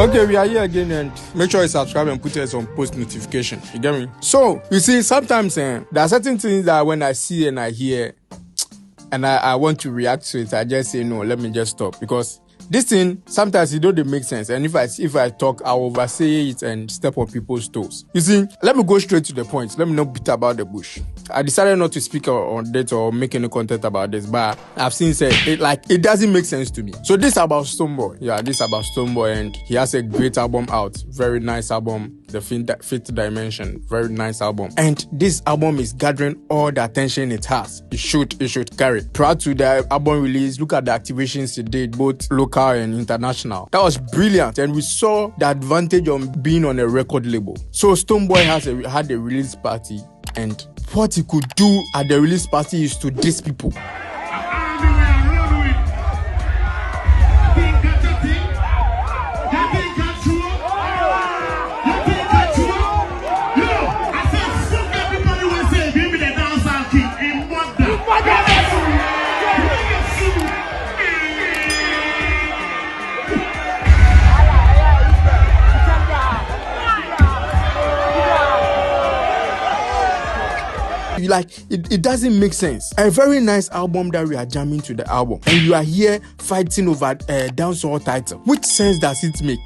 Okay, we are here again, and make sure you subscribe and put us on post notification. You get me? So, you see, sometimes there are certain things that when I see and I hear and I want to react to it, I just say, no, let me just stop. Because this thing, sometimes it don't make sense. And if I talk, I'll oversay it and step on people's toes. You see, let me go straight to the point. Let me not beat about the bush. I decided not to speak on this or make any content about this, but I've seen it doesn't make sense to me. So this is about Stonebwoy. Yeah, this is about Stonebwoy, and he has a great album out. Very nice album. The Fifth Dimension. Very nice album. And this album is gathering all the attention it has. It should carry. Prior to the album release, look at the activations it did, both local and international. That was brilliant, and we saw the advantage of being on a record label. So Stonebwoy had a release party, and what he could do at the release party is to diss people. It doesn't make sense. A very nice album that we are jamming to the album, and you are here fighting over a dancehall title. Which sense does it make?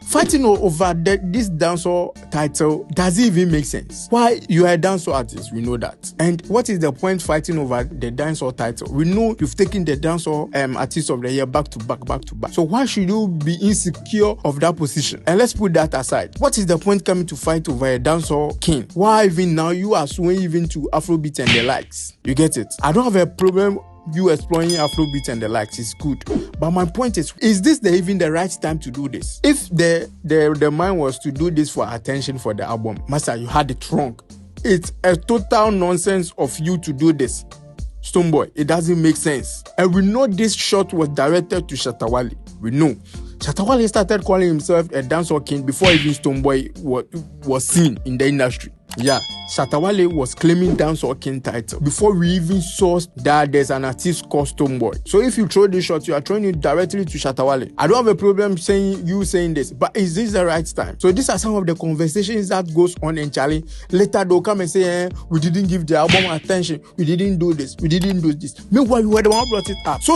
Fighting over this dancehall title, does it even make sense? Why? You are a dancehall artist, we know that. And what is the point fighting over the dancehall title? We know you've taken the dancehall artist of the year back to back. So why should you be insecure of that position? And let's put that aside. What is the point coming to fight over a dancehall king? Why even now you are swaying even to Afrobeat and the likes? You get it? I don't have a problem you exploring Afrobeat and the likes. It's good, but my point is this even the right time to do this? If the mind was to do this for attention for the album, master, you had it wrong. It's a total nonsense of you to do this, Stonebwoy. It doesn't make sense. And we know this shot was directed to Shattawale. We know Shattawale started calling himself a dancehall king before even Stonebwoy was seen in the industry. Yeah, Shattawale was claiming dancehall king title before we even saw that there's an artist called Stonebwoy. So if you throw this shot, you are throwing it directly to Shattawale. I don't have a problem saying this, but is this the right time? So these are some of the conversations that goes on in Charlie. Later they'll come and say, we didn't give the album attention, we didn't do this, we didn't do this. Meanwhile, you were the one who brought it up. So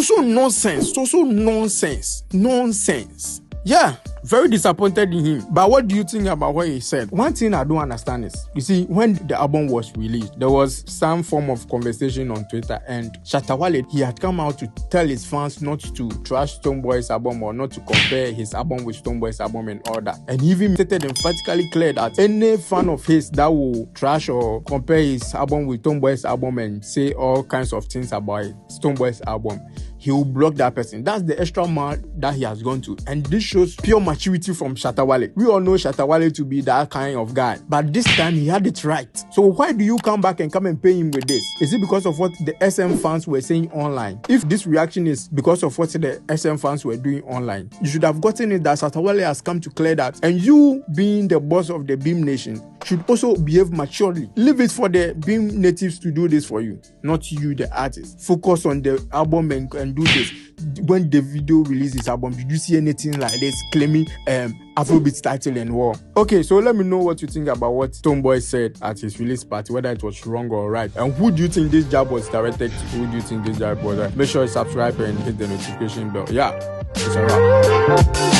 nonsense. Yeah, very disappointed in him. But what do you think about what he said? One thing I don't understand is, you see, when the album was released, there was some form of conversation on Twitter, and Shattawale, he had come out to tell his fans not to trash Stonebwoy's album or not to compare his album with Stonebwoy's album and all that. And he even stated emphatically clear that any fan of his that will trash or compare his album with Stonebwoy's album and say all kinds of things about Stonebwoy's album, he will block that person. That's the extra mile that he has gone to. And this shows pure maturity from Shattawale. We all know Shattawale to be that kind of guy, but this time he had it right. So why do you come back and pay him with this? Is it because of what the SM fans were saying online? If this reaction is because of what the SM fans were doing online, you should have gotten it that Shattawale has come to clear that. And you, being the boss of the Beam Nation, should also behave maturely. Leave it for the Beam natives to do this for you, not you, the artist. Focus on the album and do this. When the video released his album, did you see anything like this claiming Afrobeat title and war? Okay, so let me know what you think about what Stonebwoy said at his release party, whether it was wrong or right. And who do you think this jab was directed to? Who do you think this jab was? Make sure you subscribe and hit the notification bell. Yeah, it's a wrap.